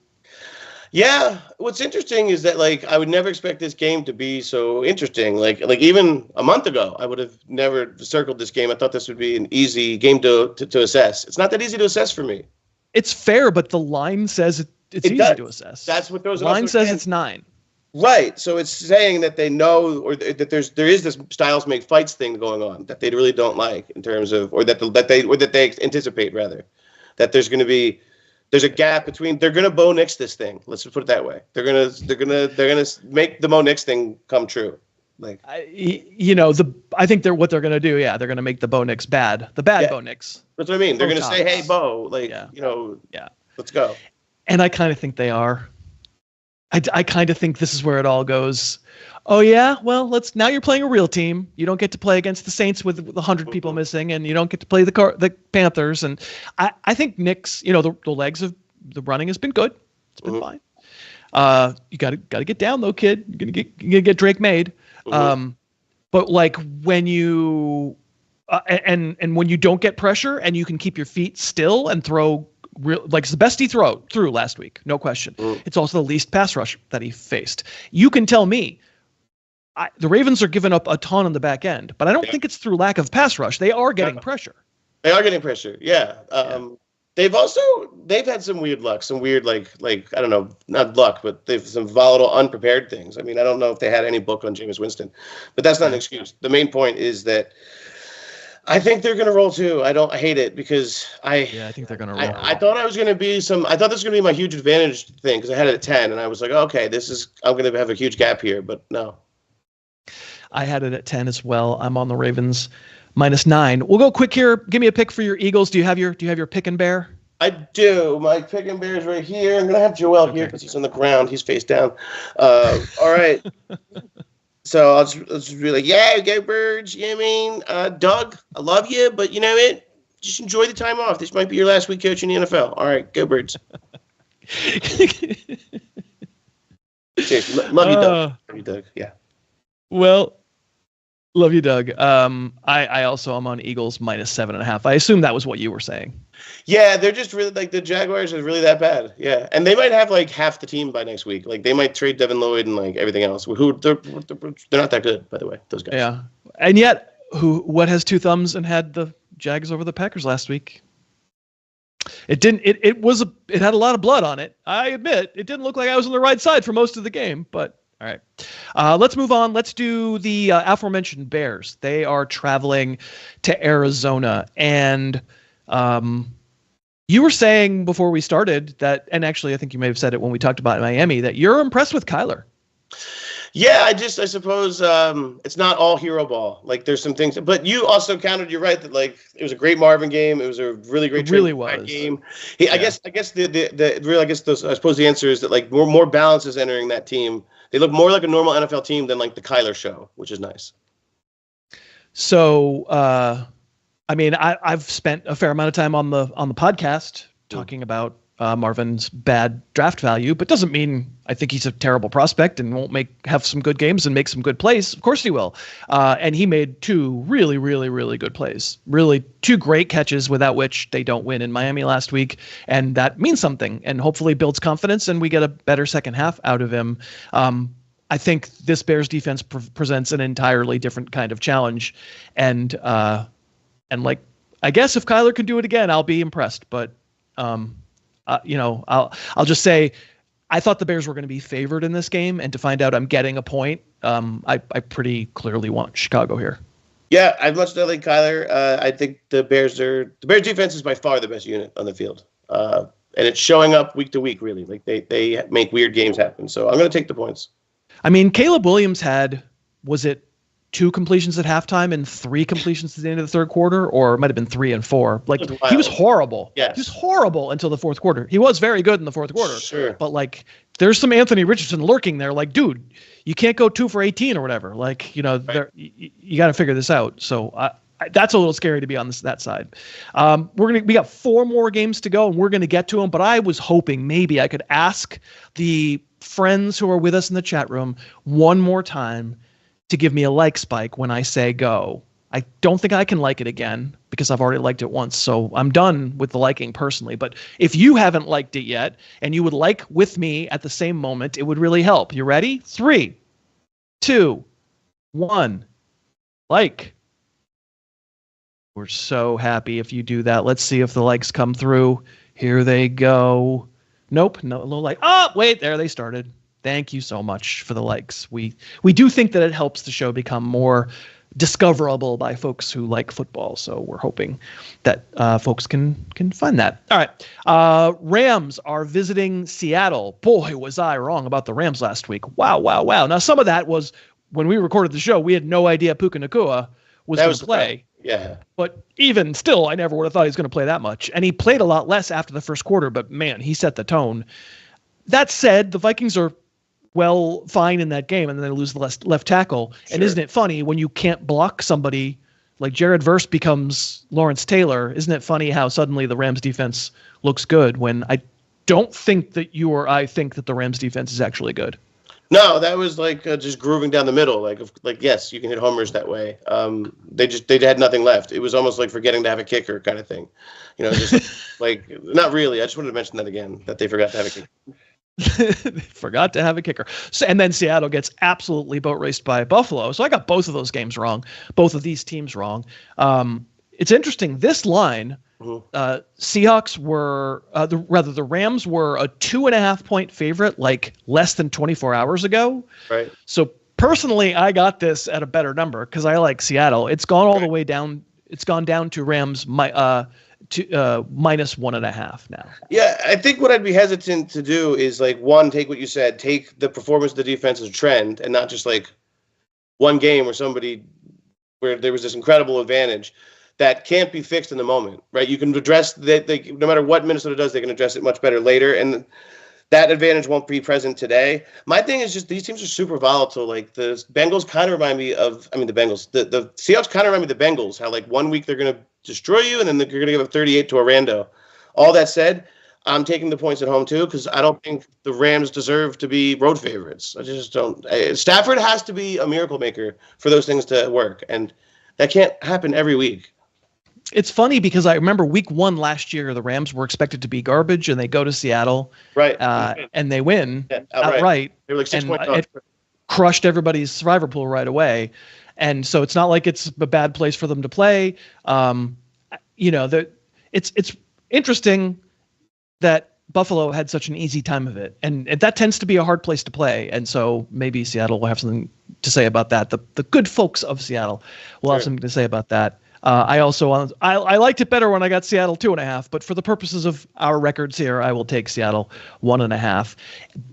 Yeah. What's interesting is that I would never expect this game to be so interesting. Like even a month ago, I would have never circled this game. I thought this would be an easy game to assess. It's not that easy to assess for me.
It's fair, but the line says it's easy to assess.
That's what those
line says. It's 9.
Right. So it's saying that they know, or that there is this styles make fights thing going on that they really don't like in terms of, or that they anticipate rather, that there's a gap between. They're gonna Bo Nix this thing. Let's just put it that way. They're gonna make the Bo Nix thing come true.
I think what they're gonna do. Yeah, they're gonna make the Bo Nix bad. The bad Bo Nix.
That's what I mean. They're gonna say, "Hey, Bo, let's go."
And I kind of think they are. I kind of think this is where it all goes. Oh yeah, well now you're playing a real team. You don't get to play against the Saints with 100 people missing, and you don't get to play the Panthers. And I think Nick's, the legs of the running has been good. It's been fine. You got to get down though, kid. You're gonna get Drake made. But like when you and when you don't get pressure and you can keep your feet still and throw it's the best he threw last week, no question. It's also the least pass rush that he faced. You can tell me the Ravens are giving up a ton on the back end, but I don't think it's through lack of pass rush. They are getting pressure.
They are getting pressure. Yeah. They've had some weird luck, some weird like I don't know, not luck, but they've some volatile, unprepared things. I mean, I don't know if they had any book on Jameis Winston, but that's not an excuse. The main point is that I think they're going to roll too. I hate it because I
think they're going to roll.
I thought I was going to be I thought this was going to be my huge advantage thing because I had it at 10 and I was like, okay, I'm going to have a huge gap here, but no.
I had it at 10 as well. I'm on the Ravens -9. We'll go quick here. Give me a pick for your Eagles. Do you have your pick and bear?
I do. My pick and bear is right here. I'm going to have Joel here because he's on the ground. He's face down. All right. So I'll just be like, yeah, go Birds. You know what I mean? Doug, I love you, but you know what? Just enjoy the time off. This might be your last week coaching the NFL. All right, go Birds. Seriously, love you, Doug. Love you, Doug. Yeah.
Well, love you, Doug. I also am on Eagles -7.5. I assume that was what you were saying.
Yeah, they're just really like the Jaguars are really that bad. Yeah, and they might have like half the team by next week. Like they might trade Devin Lloyd and like everything else. They're not that good, by the way. Those guys.
Yeah, and yet what has two thumbs and had the Jags over the Packers last week? It didn't. It had a lot of blood on it. I admit it didn't look like I was on the right side for most of the game, but. All right, let's move on. Let's do the aforementioned Bears. They are traveling to Arizona. And you were saying before we started that, and actually I think you may have said it when we talked about Miami, that you're impressed with Kyler.
Yeah, I suppose it's not all hero ball. Like there's some things, but you also countered. You're right that like it was a great Marvin game. It was a really great game. I suppose the answer is that like more balance is entering that team. They look more like a normal NFL team than like the Kyler show, which is nice.
So, I mean, I've spent a fair amount of time on the podcast talking about Marvin's bad draft value, but doesn't mean I think he's a terrible prospect and won't have some good games and make some good plays. Of course he will. And he made two really, really, really good plays. Really two great catches without which they don't win in Miami last week. And that means something and hopefully builds confidence and we get a better second half out of him. I think this Bears defense presents an entirely different kind of challenge. And like, I guess if Kyler can do it again, I'll be impressed. But, I'll just say I thought the Bears were going to be favored in this game, and to find out I'm getting a point, I pretty clearly want Chicago here.
Yeah, I much like Kyler. I think the Bears defense is by far the best unit on the field, and it's showing up week to week. Really, like they make weird games happen. So I'm going to take the points.
I mean, Caleb Williams had, was it 2 completions at halftime and 3 completions at the end of the third quarter, or it might have been 3 and 4. Like he was horrible.
Yes.
He was horrible until the fourth quarter. He was very good in the fourth quarter.
Sure.
But like there's some Anthony Richardson lurking there. Like, dude, you can't go 2 for 18 or whatever. Like, you got to figure this out. So that's a little scary to be on that side. We got 4 more games to go and we're going to get to them. But I was hoping maybe I could ask the friends who are with us in the chat room one more time to give me a like spike when I say go. I don't think I can like it again because I've already liked it once. So I'm done with the liking personally. But if you haven't liked it yet and you would like with me at the same moment, it would really help. You ready? 3, 2, 1. Like. We're so happy if you do that. Let's see if the likes come through. Here they go. Nope. No like. Oh, wait, there they started. Thank you so much for the likes. We do think that it helps the show become more discoverable by folks who like football. So we're hoping that folks can find that. All right. Rams are visiting Seattle. Boy, was I wrong about the Rams last week. Wow. Now, some of that was when we recorded the show, we had no idea Puka Nacua was going to play.
Yeah.
But even still, I never would have thought he was going to play that much. And he played a lot less after the first quarter, but man, he set the tone. That said, the Vikings are fine in that game, and then they lose the left tackle. Sure. And isn't it funny when you can't block somebody like Jared Verse becomes Lawrence Taylor? Isn't it funny how suddenly the Rams defense looks good when I don't think that you or I think that the Rams defense is actually good?
No, that was like just grooving down the middle. Like yes, you can hit homers that way. They had nothing left. It was almost like forgetting to have a kicker kind of thing. Just like not really. I just wanted to mention that again, that they forgot to have a kicker.
Forgot to have a kicker. So, and then Seattle gets absolutely boat raced by Buffalo. So I got both of those games wrong, both of these teams wrong. It's interesting. This line, Seahawks were, the Rams were a 2.5 point favorite like less than 24 hours ago.
Right.
So personally, I got this at a better number because I like Seattle. It's gone all the way down. It's gone down to Rams minus 1.5 now.
Yeah, I think what I'd be hesitant to do is like one, take what you said, take the performance of the defense as a trend, and not just like one game where there was this incredible advantage that can't be fixed in the moment, right? You can address that. No matter what Minnesota does, they can address it much better later, and that advantage won't be present today. My thing is just these teams are super volatile. Like the Bengals kind of remind me of, the Bengals. The Seahawks kind of remind me of the Bengals, how like 1 week they're going to destroy you, and then you're going to give up 38 to a rando. All that said, I'm taking the points at home too because I don't think the Rams deserve to be road favorites. I just don't. Stafford has to be a miracle maker for those things to work, and that can't happen every week.
It's funny because I remember week 1 last year, the Rams were expected to be garbage, and they go to Seattle,
right,
and they win outright.
They were like 6 points off.
It crushed everybody's survivor pool right away. And so it's not like it's a bad place for them to play. It's interesting that Buffalo had such an easy time of it, and that tends to be a hard place to play. And so maybe Seattle will have something to say about that. The good folks of Seattle will have something to say about that. I liked it better when I got Seattle 2.5, but for the purposes of our records here, I will take Seattle 1.5.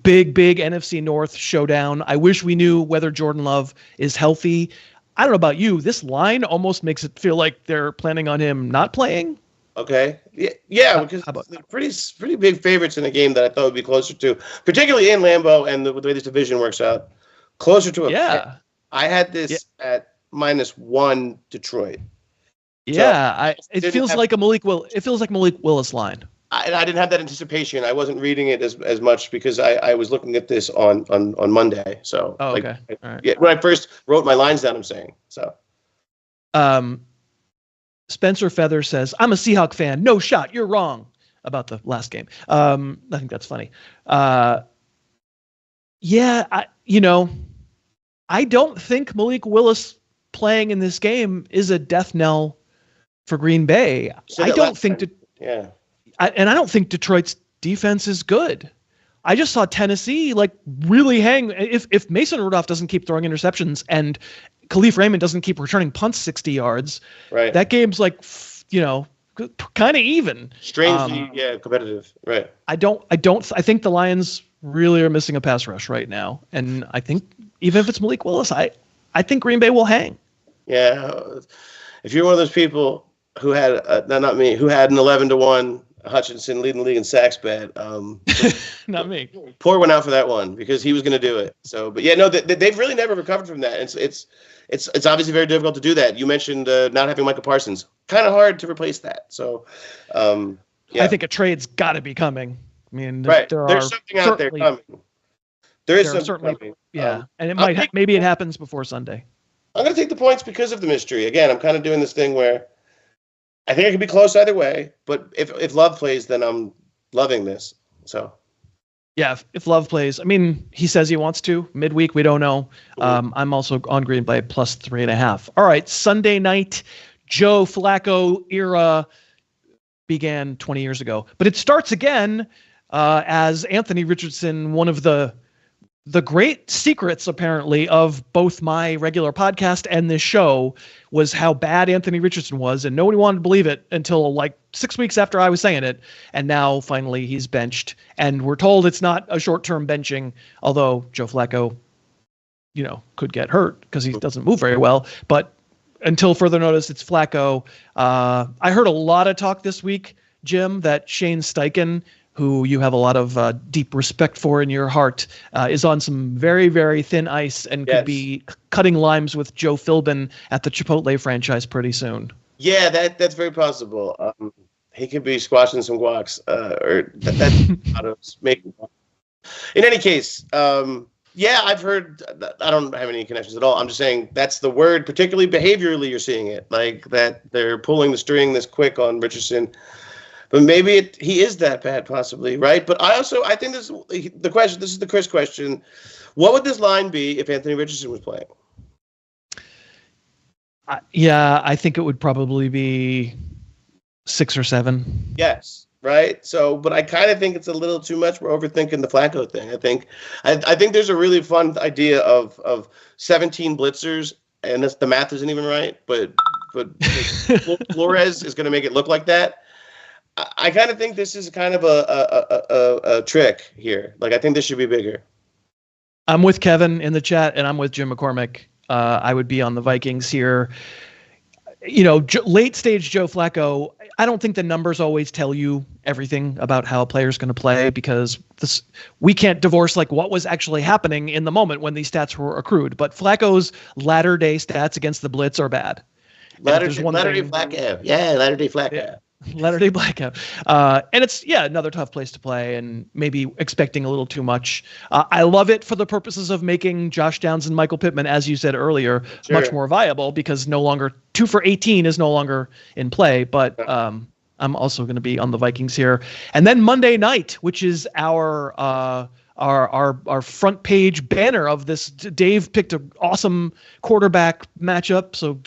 Big NFC North showdown. I wish we knew whether Jordan Love is healthy. I don't know about you. This line almost makes it feel like they're planning on him not playing.
Okay. Yeah, because they're pretty big favorites in a game that I thought would be closer to, particularly in Lambeau and the way this division works out, closer to a pick. I had this at -1 Detroit.
Yeah, it feels like Malik Willis line.
I didn't have that anticipation. I wasn't reading it as much because I was looking at this on Monday. So
okay. All right.
Yeah, when I first wrote my lines down, I'm saying so.
Spencer Feather says, "I'm a Seahawk fan. No shot. You're wrong about the last game." I think that's funny. I don't think Malik Willis playing in this game is a death knell for Green Bay. I don't think I don't think Detroit's defense is good. I just saw Tennessee really hang. If Mason Rudolph doesn't keep throwing interceptions and Khalif Raymond doesn't keep returning punts 60 yards,
right,
that game's kind of even.
Strangely, competitive. Right.
I think the Lions really are missing a pass rush right now, and I think even if it's Malik Willis, I think Green Bay will hang.
Yeah, if you're one of those people who had not me, who had an 11-1 Hutchinson leading the league in sacks bet,
not me.
Pour one out for that one because he was going to do it. So, but they've really never recovered from that. It's obviously very difficult to do that. You mentioned not having Micah Parsons, kind of hard to replace that. So,
I think a trade's got to be coming. I mean,
there's something out there coming. There is something coming.
Yeah, and maybe it happens before Sunday.
I'm going to take the points because of the mystery. Again, I'm kind of doing this thing where I think it could be close either way. But if Love plays, then I'm loving this. So,
yeah, if Love plays, I mean, he says he wants to. Midweek, we don't know. I'm also on Green Bay plus 3.5. All right, Sunday night, Joe Flacco era began 20 years ago. But it starts again as Anthony Richardson, one of the great secrets, apparently, of both my regular podcast and this show was how bad Anthony Richardson was, and nobody wanted to believe it until 6 weeks after I was saying it, and now finally he's benched, and we're told it's not a short-term benching, although Joe Flacco, could get hurt because he doesn't move very well, but until further notice, it's Flacco. I heard a lot of talk this week, Jim, that Shane Steichen, who you have a lot of deep respect for in your heart, is on some very, very thin ice and could be cutting limes with Joe Philbin at the Chipotle franchise pretty soon. Yeah,
that's very possible. He could be squashing some guacs, or that's making. In any case, I've heard. I don't have any connections at all. I'm just saying that's the word. Particularly behaviorally, you're seeing it like that. They're pulling the string this quick on Richardson, but maybe he is that bad, possibly, right? But I think this is the question. This is the Chris question. What would this line be if Anthony Richardson was playing?
I think it would probably be 6 or 7.
Yes, right. So, but I kind of think it's a little too much. We're overthinking the Flacco thing. I think there's a really fun idea of 17 blitzers, and the math isn't even right. But Flores is going to make it look like that. I kind of think this is kind of a trick here. Like, I think this should be bigger.
I'm with Kevin in the chat, and I'm with Jim McCormick. I would be on the Vikings here. Late stage Joe Flacco, I don't think the numbers always tell you everything about how a player's going to play, because we can't divorce like what was actually happening in the moment when these stats were accrued. But Flacco's latter day stats against the blitz are bad.
Latter day Flacco. Yeah, latter day Flacco.
Yeah. Latter day blackout. And it's, another tough place to play and maybe expecting a little too much. I love it for the purposes of making Josh Downs and Michael Pittman, as you said earlier, much more viable, because no longer 2 for 18 is no longer in play. But I'm also going to be on the Vikings here. And then Monday night, which is our front page banner of this. Dave picked an awesome quarterback matchup. So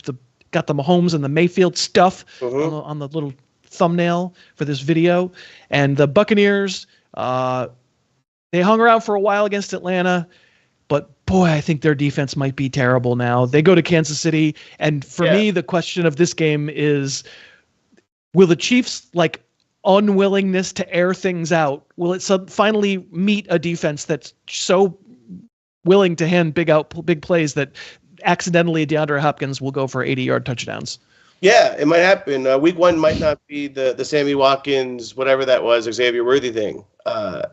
got the Mahomes and the Mayfield stuff on the little thumbnail for this video. And the Buccaneers, they hung around for a while against Atlanta, but boy, I think their defense might be terrible now. They go to Kansas City, and for me, the question of this game is, will the Chiefs unwillingness to air things out, will it finally meet a defense that's so willing to hand big plays that accidentally DeAndre Hopkins will go for 80-yard touchdowns?
Yeah, it might happen. Week 1 might not be the Sammy Watkins, whatever that was, Xavier Worthy thing.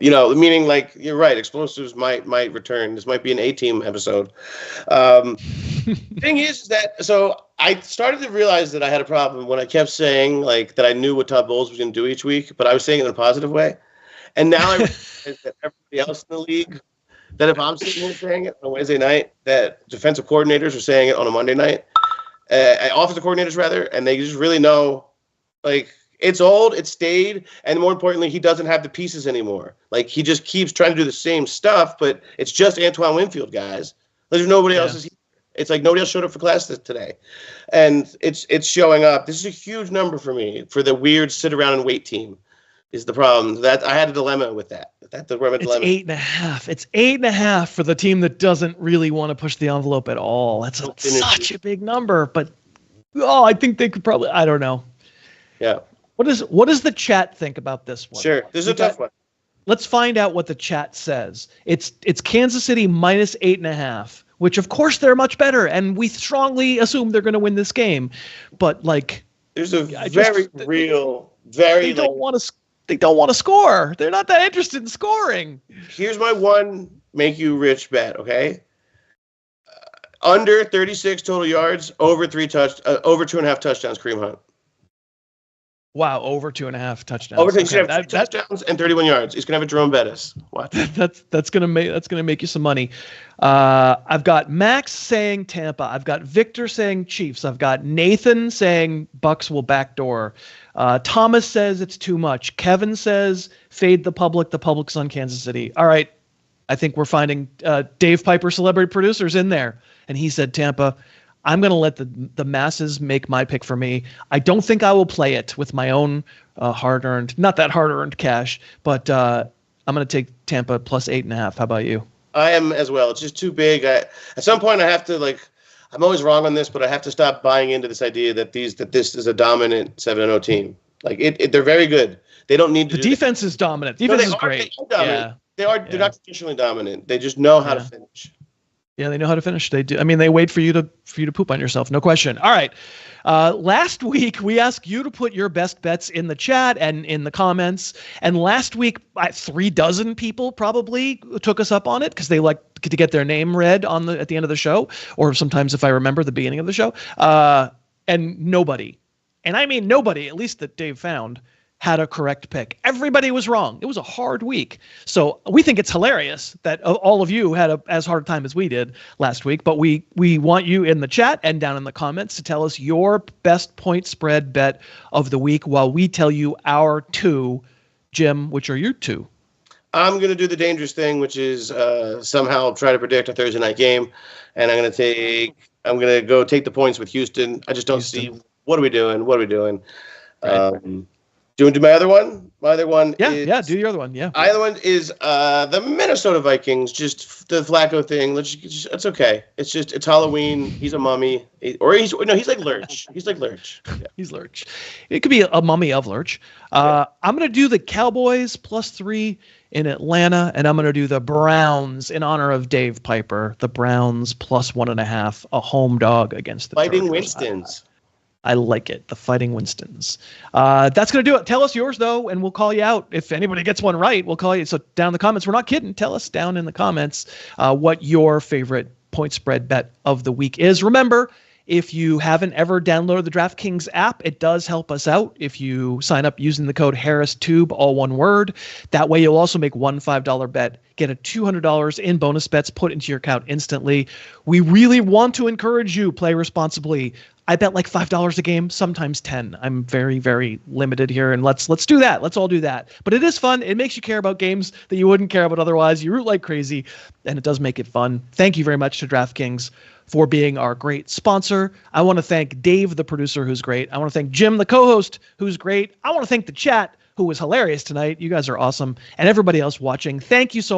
Meaning you're right, explosives might return. This might be an A-team episode. Thing is that, so I started to realize that I had a problem when I kept saying that I knew what Todd Bowles was going to do each week, but I was saying it in a positive way. And now I realize that everybody else in the league, that if I'm sitting here saying it on a Wednesday night, that defensive coordinators are saying it on a Monday night. Offensive coordinators rather, and they just really know, it's old, it stayed, and more importantly, he doesn't have the pieces anymore. He just keeps trying to do the same stuff, but it's just Antoine Winfield, guys. There's nobody else is here. It's like nobody else showed up for class today, and it's showing up. This is a huge number for me for the weird sit around and wait team. Is the problem that I had a dilemma with that? It's
8.5. It's 8.5 for the team that doesn't really want to push the envelope at all. That's such a big number, but I think they could probably. I don't know.
Yeah.
What does the chat think about this one?
Sure, this is a tough one.
Let's find out what the chat says. It's Kansas City minus 8.5, which of course they're much better, and we strongly assume they're going to win this game. But
there's a very real. They
don't want to score. They're not that interested in scoring.
Here's my one make you rich bet, okay? Under 36 total yards, over 2.5 touchdowns, Kareem Hunt.
Wow, over 2.5 touchdowns.
Over touchdowns and 31 yards. He's gonna have a Jerome Bettis. Watch.
That's gonna make you some money. I've got Max saying Tampa. I've got Victor saying Chiefs. I've got Nathan saying Bucks will backdoor. Thomas says it's too much. Kevin says fade the public. The public's on Kansas City. All right, I think we're finding Dave Piper, celebrity producers, in there, and he said Tampa. I'm going to let the masses make my pick for me. I don't think I will play it with my own not that hard-earned cash, but I'm going to take Tampa plus 8.5. How about you?
I am as well. It's just too big. At some point, I have to I'm always wrong on this, but I have to stop buying into this idea that this is a dominant 7-0 team. They're very good. They don't need to.
The defense is dominant. Defense is great.
They are dominant. They're not traditionally dominant. They just know how to finish.
Yeah, they know how to finish. They do. I mean, they wait for you to poop on yourself. No question. All right. Last week, we asked you to put your best bets in the chat and in the comments. And last week, 36 people probably took us up on it because they like to get their name read at the end of the show, or sometimes if I remember the beginning of the show. And nobody, and I mean nobody, at least that Dave found, had a correct pick. Everybody was wrong. It was a hard week. So we think it's hilarious that all of you had as hard a time as we did last week. But we want you in the chat and down in the comments to tell us your best point spread bet of the week while we tell you our two. Jim, which are your two?
I'm going to do the dangerous thing, which is somehow try to predict a Thursday night game. And I'm going to go take the points with Houston. I just don't see, what are we doing? Right. Do you want to do my other one? My other one is...
do your other one, yeah.
My other one is the Minnesota Vikings, just the Flacco thing. It's okay. It's Halloween. He's a mummy. He's like Lurch. He's like Lurch. Yeah.
He's Lurch. It could be a mummy of Lurch. I'm going to do the Cowboys +3 in Atlanta, and I'm going to do the Browns in honor of Dave Piper. The Browns +1.5, a home dog against the
Fighting
Chargers.
Winstons.
I like it. The Fighting Winstons. That's going to do it. Tell us yours, though, and we'll call you out. If anybody gets one right, we'll call you. So down in the comments, we're not kidding. Tell us down in the comments what your favorite point spread bet of the week is. Remember, if you haven't ever downloaded the DraftKings app, it does help us out if you sign up using the code HarrisTube, all one word. That way, you'll also make one $5 bet, get a $200 in bonus bets put into your account instantly. We really want to encourage you, play responsibly. I bet like $5 a game, sometimes 10. I'm very, very limited here, and let's do that. Let's all do that. But it is fun. It makes you care about games that you wouldn't care about otherwise. You root like crazy, and it does make it fun. Thank you very much to DraftKings for being our great sponsor. I want to thank Dave, the producer, who's great. I want to thank Jim, the co-host, who's great. I want to thank the chat, who was hilarious tonight. You guys are awesome. And everybody else watching, thank you so much.